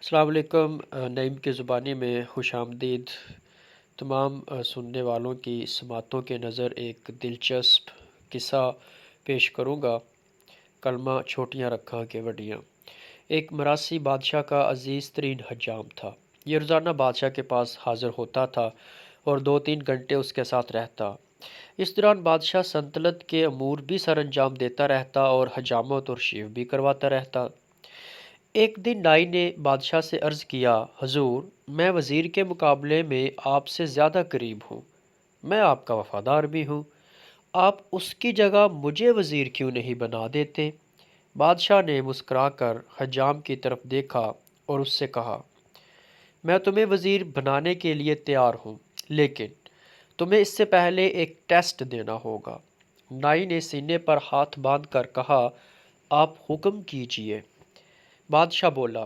अस्सलाम वालेकुम। नईम की ज़ुबानी में खुश आमदीद। तमाम सुनने वालों की समातों के नज़र एक दिलचस्प किस्सा पेश करूँगा। कलमा छोटियाँ रखा के वड्डियाँ। एक मरासी बादशाह का अजीज़ तरीन हजाम था। ये रोज़ाना बादशाह के पास हाज़िर होता था और 2-3 घंटे उसके साथ रहता। इस दौरान बादशाह सल्तनत के अमूर भी सर अंजाम देता रहता और हजामत और शेव भी करवाता रहता। एक दिन नाई ने बादशाह से अर्ज़ किया, हजूर, मैं वज़ीर के मुकाबले में आपसे ज़्यादा करीब हूँ। मैं आपका वफ़ादार भी हूँ। आप उसकी जगह मुझे वज़ीर क्यों नहीं बना देते? बादशाह ने मुस्कुराकर हजाम की तरफ देखा और उससे कहा, मैं तुम्हें वज़ीर बनाने के लिए तैयार हूँ, लेकिन तुम्हें इससे पहले एक टेस्ट देना होगा। नाई ने सीने पर हाथ बांधकर कहा, आप हुक्म कीजिए। बादशाह बोला,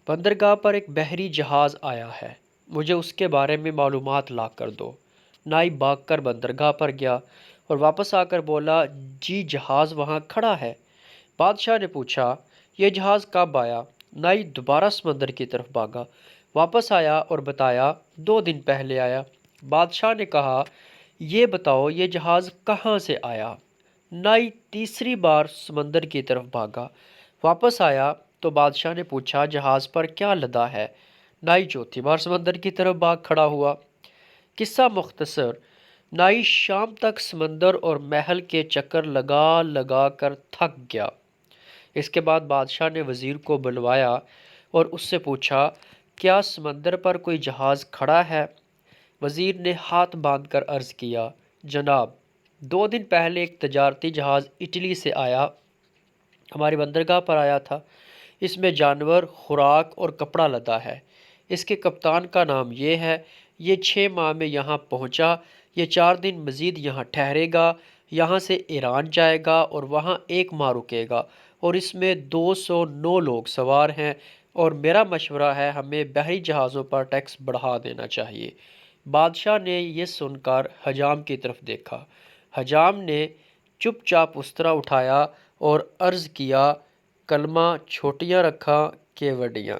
बंदरगाह पर एक बहरी जहाज़ आया है, मुझे उसके बारे में मालूमात ला कर दो। नाई भागकर बंदरगाह पर गया और वापस आकर बोला, जी जहाज़ वहाँ खड़ा है। बादशाह ने पूछा, यह जहाज़ कब आया? नाई दोबारा समंदर की तरफ भागा, वापस आया और बताया, 2 दिन पहले आया। बादशाह ने कहा, ये बताओ ये जहाज़ कहाँ से आया? नाई तीसरी बार समंदर की तरफ भागा, वापस आया तो बादशाह ने पूछा, जहाज़ पर क्या लदा है? नाई चौथी बार समंदर की तरफ भाग खड़ा हुआ। किस्सा मुख्तसर, नाई शाम तक समंदर और महल के चक्कर लगा लगा कर थक गया। इसके बाद बादशाह ने वज़ीर को बुलवाया और उससे पूछा, क्या समंदर पर कोई जहाज़ खड़ा है? वज़ीर ने हाथ बांधकर अर्ज़ किया, जनाब, 2 दिन पहले एक तजारती जहाज़ इटली से आया, हमारी बंदरगाह पर आया था। इसमें जानवर, खुराक और कपड़ा लदा है। इसके कप्तान का नाम ये है। ये 6 माह में यहाँ पहुँचा। ये 4 दिन मज़ीद यहाँ ठहरेगा। यहाँ से ईरान जाएगा और वहाँ 1 माह रुकेगा और इसमें 209 लोग सवार हैं और मेरा मशवरा है हमें बहरी जहाज़ों पर टैक्स बढ़ा देना चाहिए। बादशाह ने यह सुनकर हजाम की तरफ देखा। हजाम ने चुपचाप उस्तरा उठाया और अर्ज़ किया, कलमा छोटियाँ रखा के वड्डियाँ।